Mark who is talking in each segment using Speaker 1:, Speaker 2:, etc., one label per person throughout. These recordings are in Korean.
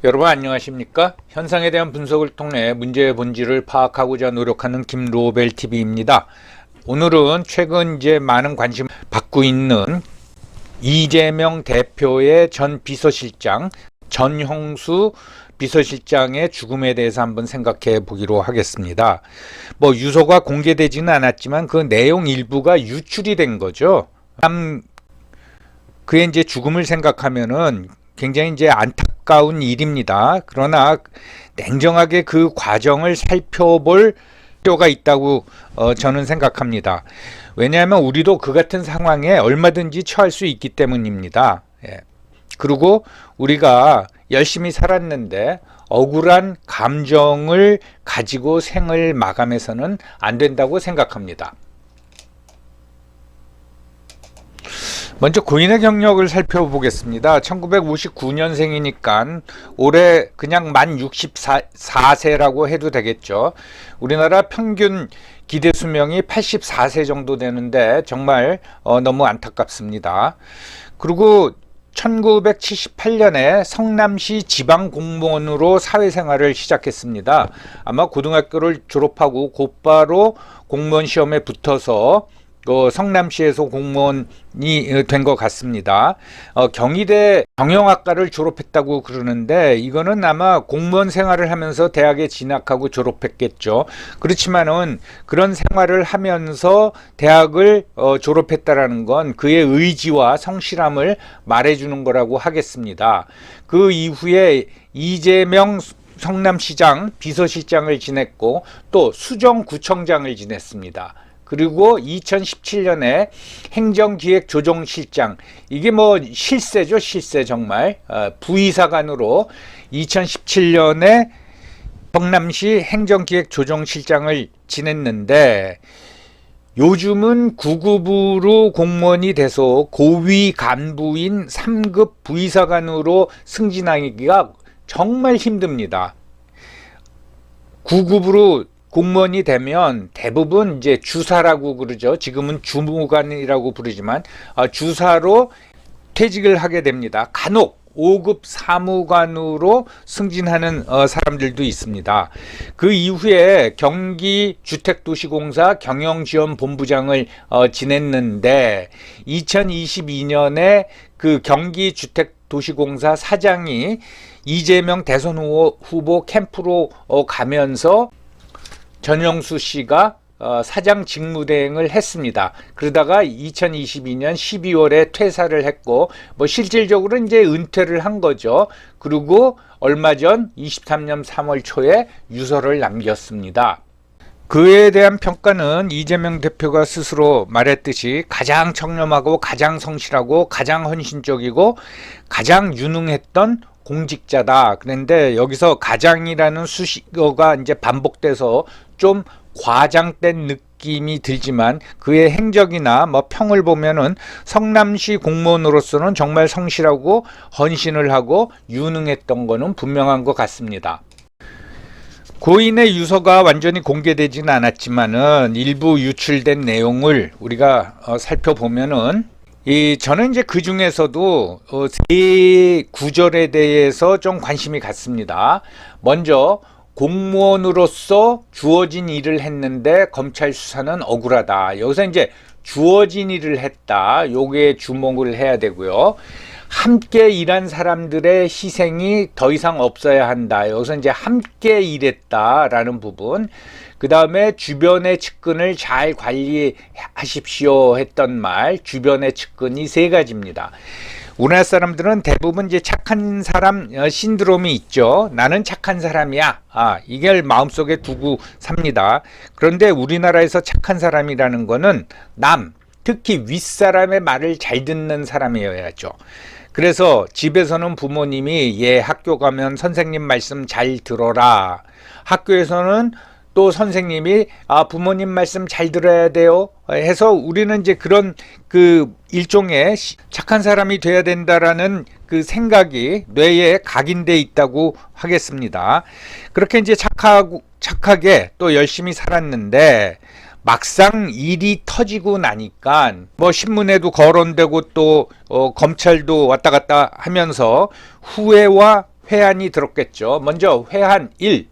Speaker 1: 여러분 안녕하십니까? 현상에 대한 분석을 통해 문제의 본질을 파악하고자 노력하는 김로벨TV입니다. 오늘은 최근 많은 관심 받고 있는 이재명 대표의 전 비서실장 전형수 비서실장의 죽음에 대해서 한번 생각해 보기로 하겠습니다. 유서가 공개되지는 않았지만 그 내용 일부가 유출이 된 거죠. 그의 죽음을 생각하면은 굉장히 안타까운 일입니다. 그러나 냉정하게 그 과정을 살펴볼 필요가 있다고 저는 생각합니다. 왜냐하면 우리도 그 같은 상황에 얼마든지 처할 수 있기 때문입니다. 그리고 우리가 열심히 살았는데 억울한 감정을 가지고 생을 마감해서는 안 된다고 생각합니다. 먼저 고인의 경력을 살펴보겠습니다. 1959년생이니까 올해 그냥 만 64세라고 해도 되겠죠. 우리나라 평균 기대 수명이 84세 정도 되는데 정말 너무 안타깝습니다. 그리고 1978년에 성남시 지방공무원으로 사회생활을 시작했습니다. 아마 고등학교를 졸업하고 곧바로 공무원 시험에 붙어서 성남시에서 공무원이 된 것 같습니다. 경희대 경영학과를 졸업했다고 그러는데 이거는 아마 공무원 생활을 하면서 대학에 진학하고 졸업했겠죠. 그렇지만은 그런 생활을 하면서 대학을 졸업했다라는 건 그의 의지와 성실함을 말해주는 거라고 하겠습니다. 그 이후에 이재명 성남시장 비서실장을 지냈고 또 수정구청장을 지냈습니다. 그리고 2017년에 행정기획조정실장, 이게 실세죠, 실세 정말. 부의사관으로 2017년에 성남시 행정기획조정실장을 지냈는데 요즘은 9급으로 공무원이 돼서 고위 간부인 3급 부의사관으로 승진하기가 정말 힘듭니다. 9급으로 공무원이 되면 대부분 주사라고 그러죠. 지금은 주무관이라고 부르지만 주사로 퇴직을 하게 됩니다. 간혹 5급 사무관으로 승진하는 사람들도 있습니다. 그 이후에 경기주택도시공사 경영지원본부장을 지냈는데 2022년에 그 경기주택도시공사 사장이 이재명 대선 후보 캠프로 가면서 전형수 씨가 사장 직무대행을 했습니다. 그러다가 2022년 12월에 퇴사를 했고 실질적으로 은퇴를 한 거죠. 그리고 얼마 전 23년 3월 초에 유서를 남겼습니다. 그에 대한 평가는 이재명 대표가 스스로 말했듯이 가장 청렴하고 가장 성실하고 가장 헌신적이고 가장 유능했던 공직자다. 그런데 여기서 가장이라는 수식어가 반복돼서 좀 과장된 느낌이 들지만 그의 행적이나 평을 보면은 성남시 공무원으로서는 정말 성실하고 헌신을 하고 유능했던 거는 분명한 것 같습니다. 고인의 유서가 완전히 공개되지는 않았지만은 일부 유출된 내용을 우리가 살펴보면은 저는 그 중에서도 세 구절에 대해서 좀 관심이 갔습니다. 먼저 공무원으로서 주어진 일을 했는데 검찰 수사는 억울하다. 여기서 주어진 일을 했다. 요게 주목을 해야 되고요. 함께 일한 사람들의 희생이 더 이상 없어야 한다. 여기서 함께 일했다라는 부분. 그 다음에 주변의 측근을 잘 관리하십시오 했던 말, 주변의 측근이 세 가지입니다. 우리나라 사람들은 대부분 착한 사람 신드롬이 있죠. 나는 착한 사람이야. 이걸 마음속에 두고 삽니다. 그런데 우리나라에서 착한 사람이라는 거는 특히 윗사람의 말을 잘 듣는 사람이어야죠. 그래서 집에서는 부모님이 학교 가면 선생님 말씀 잘 들어라. 학교에서는 또 선생님이 부모님 말씀 잘 들어야 돼요 해서 우리는 그런 일종의 착한 사람이 돼야 된다라는 그 생각이 뇌에 각인돼 있다고 하겠습니다. 그렇게 착하게 또 열심히 살았는데 막상 일이 터지고 나니까 신문에도 거론되고 또 검찰도 왔다 갔다 하면서 후회와 회한이 들었겠죠. 먼저 회한 1.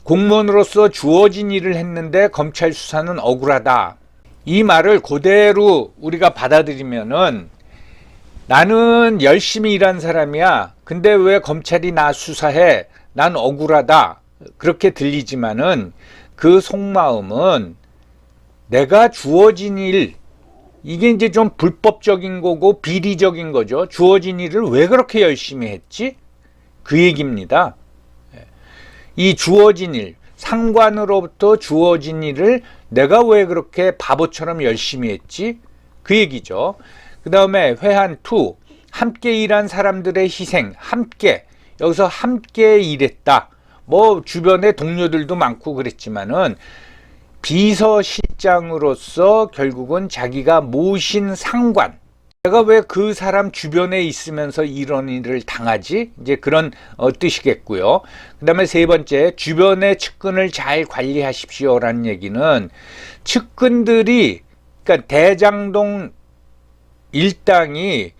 Speaker 1: 공무원으로서 주어진 일을 했는데 검찰 수사는 억울하다. 이 말을 그대로 우리가 받아들이면은 나는 열심히 일한 사람이야. 근데 왜 검찰이 나 수사해? 난 억울하다. 그렇게 들리지만은 그 속마음은 내가 주어진 일, 이게 이제 좀 불법적인 거고 비리적인 거죠. 주어진 일을 왜 그렇게 열심히 했지? 그 얘기입니다. 이 주어진 일, 상관으로부터 주어진 일을 내가 왜 그렇게 바보처럼 열심히 했지? 그 얘기죠. 그 다음에 회한 2, 함께 일한 사람들의 희생, 함께, 여기서 함께 일했다. 뭐 주변에 동료들도 많고 그랬지만은 비서실장으로서 결국은 자기가 모신 상관, 내가 왜 그 사람 주변에 있으면서 이런 일을 당하지? 이제 그런 뜻이겠고요. 그 다음에 세 번째, 주변의 측근을 잘 관리하십시오라는 얘기는 측근들이, 그러니까 대장동 일당이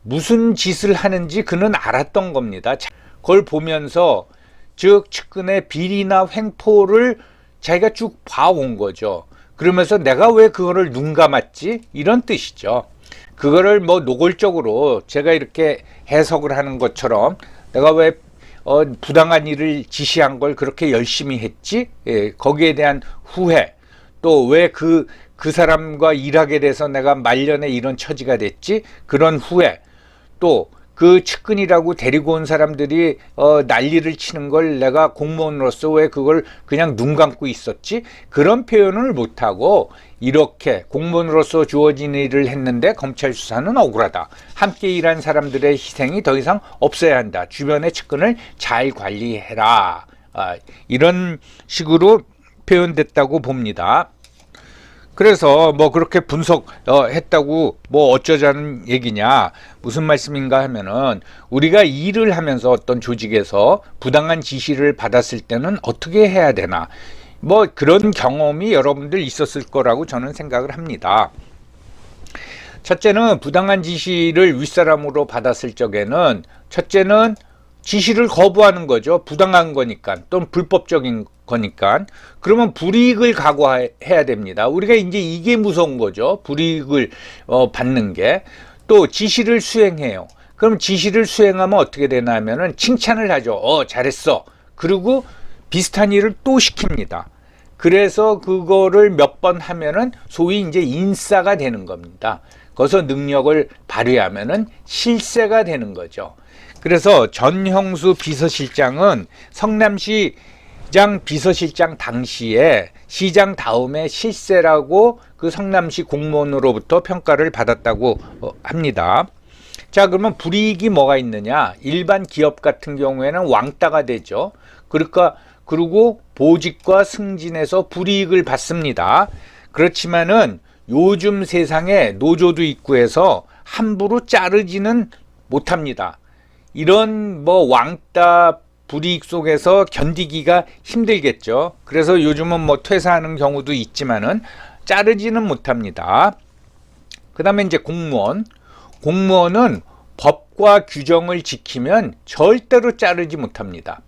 Speaker 1: 무슨 짓을 하는지 그는 알았던 겁니다. 그걸 보면서 즉 측근의 비리나 횡포를 자기가 쭉 봐온 거죠. 그러면서 내가 왜 그거를 눈 감았지? 이런 뜻이죠. 그거를 뭐 노골적으로 제가 이렇게 해석을 하는 것처럼 내가 왜 부당한 일을 지시한 걸 그렇게 열심히 했지? 예, 거기에 대한 후회, 또 왜 그 사람과 일하게 돼서 내가 말년에 이런 처지가 됐지? 그런 후회, 또 그 측근이라고 데리고 온 사람들이 난리를 치는 걸 내가 공무원으로서 왜 그걸 그냥 눈 감고 있었지? 그런 표현을 못하고 이렇게 공무원으로서 주어진 일을 했는데 검찰 수사는 억울하다. 함께 일한 사람들의 희생이 더 이상 없어야 한다. 주변의 측근을 잘 관리해라. 이런 식으로 표현됐다고 봅니다. 그래서 뭐 그렇게 분석했다고 뭐 어쩌자는 얘기냐, 무슨 말씀인가 하면은 우리가 일을 하면서 어떤 조직에서 부당한 지시를 받았을 때는 어떻게 해야 되나, 뭐 그런 경험이 여러분들 있었을 거라고 저는 생각을 합니다. 첫째는 부당한 지시를 윗사람으로 받았을 적에는 첫째는 지시를 거부하는 거죠. 부당한 거니까, 또는 불법적인 거니까. 그러면 불이익을 각오해야 됩니다. 우리가 이제 이게 무서운 거죠. 불이익을 받는 게. 또 지시를 수행해요. 그럼 지시를 수행하면 어떻게 되나 하면은 칭찬을 하죠. 잘했어. 그리고 비슷한 일을 또 시킵니다. 그래서 그거를 몇 번 하면은 소위 이제 인싸가 되는 겁니다. 거기서 능력을 발휘하면은 실세가 되는 거죠. 그래서 전형수 비서실장은 성남시장 비서실장 당시에 시장 다음에 실세라고 그 성남시 공무원으로부터 평가를 받았다고 합니다. 자, 그러면 불이익이 뭐가 있느냐? 일반 기업 같은 경우에는 왕따가 되죠. 그리고 보직과 승진에서 불이익을 받습니다. 그렇지만은 요즘 세상에 노조도 있고 해서 함부로 자르지는 못합니다. 이런 뭐 왕따 불이익 속에서 견디기가 힘들겠죠. 그래서 요즘은 뭐 퇴사하는 경우도 있지만은 자르지는 못합니다. 그 다음에 이제 공무원은 법과 규정을 지키면 절대로 자르지 못합니다.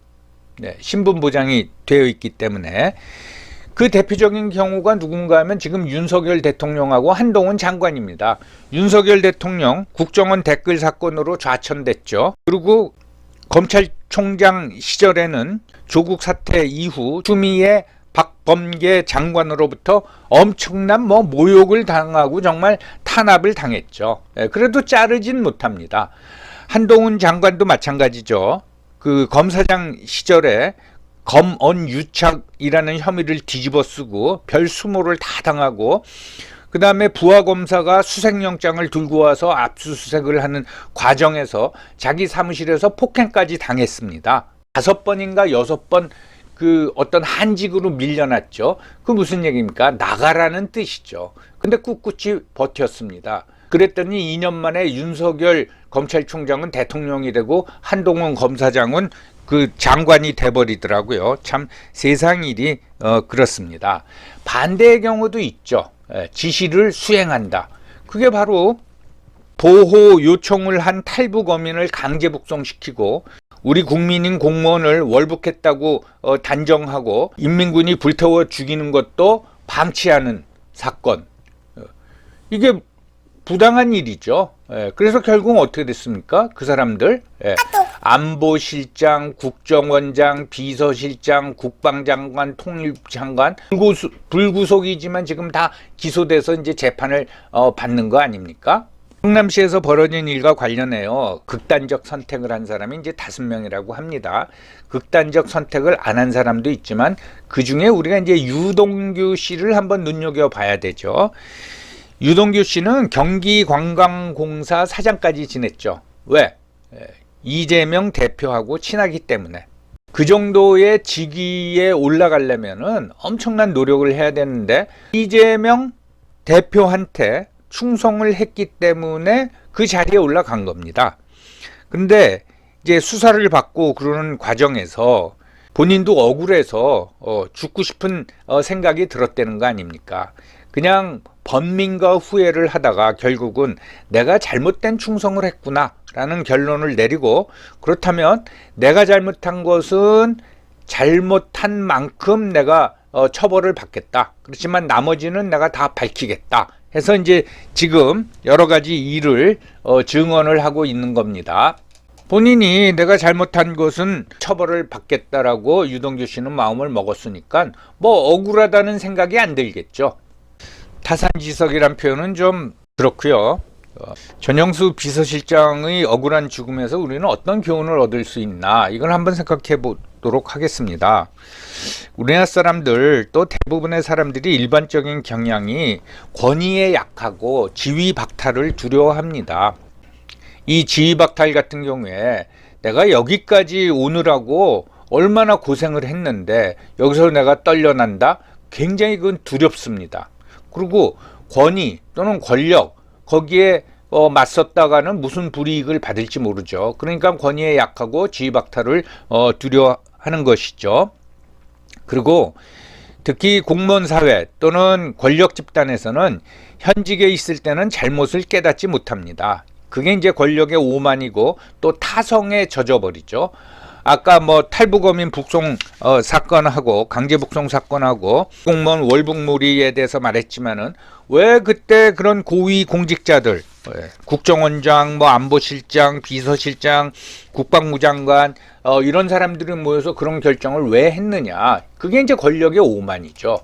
Speaker 1: 네, 신분 보장이 되어 있기 때문에. 그 대표적인 경우가 누군가 하면 지금 윤석열 대통령하고 한동훈 장관입니다. 윤석열 대통령 국정원 댓글 사건으로 좌천됐죠. 그리고 검찰총장 시절에는 조국 사태 이후 추미애 박범계 장관으로부터 엄청난 모욕을 당하고 정말 탄압을 당했죠. 그래도 자르진 못합니다. 한동훈 장관도 마찬가지죠. 그 검사장 시절에 검언 유착이라는 혐의를 뒤집어 쓰고 별 수모를 다 당하고, 그 다음에 부하검사가 수색영장을 들고 와서 압수수색을 하는 과정에서 자기 사무실에서 폭행까지 당했습니다. 5번인가 6번 그 어떤 한직으로 밀려났죠. 그 무슨 얘기입니까? 나가라는 뜻이죠. 근데 꿋꿋이 버텼습니다. 그랬더니 2년 만에 윤석열 검찰총장은 대통령이 되고 한동훈 검사장은 그 장관이 돼버리더라고요. 참 세상 일이 그렇습니다. 반대의 경우도 있죠. 지시를 수행한다. 그게 바로 보호 요청을 한 탈북 어민을 강제 북송시키고 우리 국민인 공무원을 월북했다고 단정하고 인민군이 불태워 죽이는 것도 방치하는 사건. 이게 부당한 일이죠. 그래서 결국 어떻게 됐습니까? 그 사람들 안보실장, 국정원장, 비서실장, 국방장관, 통일장관 불구속이지만 지금 다 기소돼서 이제 재판을 받는 거 아닙니까? 성남시에서 벌어진 일과 관련해요. 극단적 선택을 한 사람이 이제 5명이라고 합니다. 극단적 선택을 안 한 사람도 있지만 그 중에 우리가 이제 유동규 씨를 한번 눈여겨봐야 되죠. 유동규 씨는 경기관광공사 사장까지 지냈죠. 왜? 이재명 대표하고 친하기 때문에. 그 정도의 직위에 올라가려면은 엄청난 노력을 해야 되는데 이재명 대표한테 충성을 했기 때문에 그 자리에 올라간 겁니다. 근데 이제 수사를 받고 그러는 과정에서 본인도 억울해서 죽고 싶은 생각이 들었다는 거 아닙니까? 그냥 번민과 후회를 하다가 결국은 내가 잘못된 충성을 했구나 라는 결론을 내리고, 그렇다면 내가 잘못한 것은 잘못한 만큼 내가 처벌을 받겠다. 그렇지만 나머지는 내가 다 밝히겠다 해서 이제 지금 여러 가지 일을 증언을 하고 있는 겁니다. 본인이 내가 잘못한 것은 처벌을 받겠다라고 유동규 씨는 마음을 먹었으니까 뭐 억울하다는 생각이 안 들겠죠. 타산지석이란 표현은 좀 그렇고요. 전영수 비서실장의 억울한 죽음에서 우리는 어떤 교훈을 얻을 수 있나, 이걸 한번 생각해 보도록 하겠습니다. 우리나라 사람들, 또 대부분의 사람들이 일반적인 경향이 권위에 약하고 지위 박탈을 두려워합니다. 이 지위 박탈 같은 경우에 내가 여기까지 오느라고 얼마나 고생을 했는데 여기서 내가 떨려난다? 굉장히 그건 두렵습니다. 그리고 권위 또는 권력, 거기에 맞섰다가는 무슨 불이익을 받을지 모르죠. 그러니까 권위에 약하고 지위 박탈을 두려워하는 것이죠. 그리고 특히 공무원 사회 또는 권력 집단에서는 현직에 있을 때는 잘못을 깨닫지 못합니다. 그게 이제 권력의 오만이고 또 타성에 젖어버리죠. 아까 뭐 탈북어민 북송 사건하고 강제 북송 사건하고 공무원 월북몰이에 대해서 말했지만은 왜 그때 그런 고위 공직자들, 국정원장, 뭐 안보실장, 비서실장, 국방부 장관 이런 사람들이 모여서 그런 결정을 왜 했느냐? 그게 이제 권력의 오만이죠.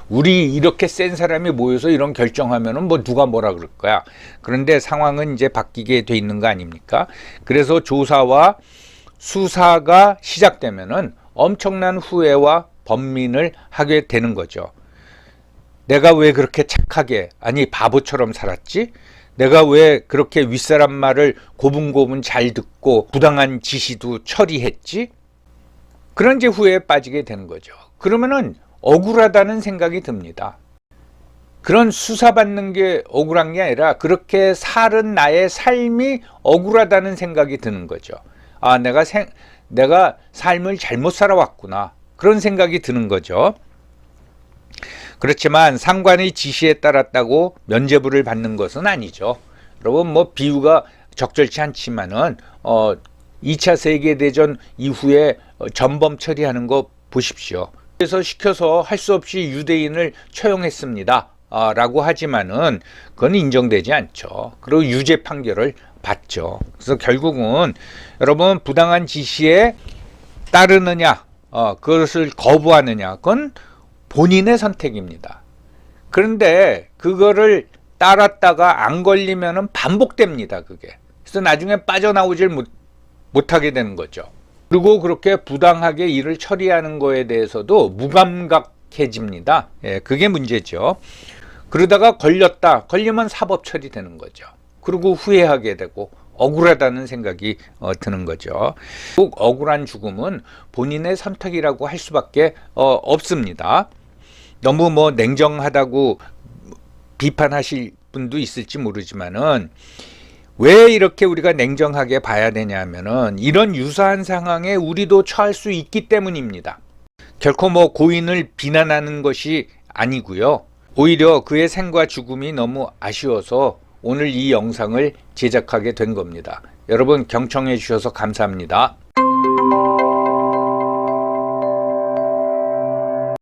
Speaker 1: 우리 이렇게 센 사람이 모여서 이런 결정하면은 뭐 누가 뭐라 그럴 거야. 그런데 상황은 이제 바뀌게 돼 있는 거 아닙니까? 그래서 조사와 수사가 시작되면은 엄청난 후회와 번민을 하게 되는 거죠. 내가 왜 그렇게 착하게, 아니 바보처럼 살았지? 내가 왜 그렇게 윗사람 말을 고분고분 잘 듣고 부당한 지시도 처리했지? 그런 이제 후회에 빠지게 되는 거죠. 그러면은 억울하다는 생각이 듭니다. 그런 수사받는 게 억울한 게 아니라 그렇게 살은 나의 삶이 억울하다는 생각이 드는 거죠. 아, 내가 삶을 잘못 살아왔구나. 그런 생각이 드는 거죠. 그렇지만 상관의 지시에 따랐다고 면죄부를 받는 것은 아니죠. 여러분 뭐 비유가 적절치 않지만은 2차 세계대전 이후에 전범 처리하는 거 보십시오. 그래서 시켜서 할 수 없이 유대인을 처형했습니다. 라고 하지만은 그건 인정되지 않죠. 그리고 유죄 판결을 받죠. 그래서 결국은 여러분 부당한 지시에 따르느냐, 그것을 거부하느냐, 그건 본인의 선택입니다. 그런데 그거를 따랐다가 안 걸리면은 반복됩니다, 그게. 그래서 나중에 빠져나오질 못하게 되는 거죠. 그리고 그렇게 부당하게 일을 처리하는 거에 대해서도 무감각해집니다. 그게 문제죠. 그러다가 걸리면 사법 처리되는 거죠. 그리고 후회하게 되고 억울하다는 생각이 드는 거죠. 꼭 억울한 죽음은 본인의 선택이라고 할 수밖에 없습니다. 너무 뭐 냉정하다고 비판하실 분도 있을지 모르지만은 왜 이렇게 우리가 냉정하게 봐야 되냐면은 이런 유사한 상황에 우리도 처할 수 있기 때문입니다. 결코 뭐 고인을 비난하는 것이 아니고요. 오히려 그의 생과 죽음이 너무 아쉬워서 오늘 이 영상을 제작하게 된 겁니다. 여러분 경청해 주셔서 감사합니다.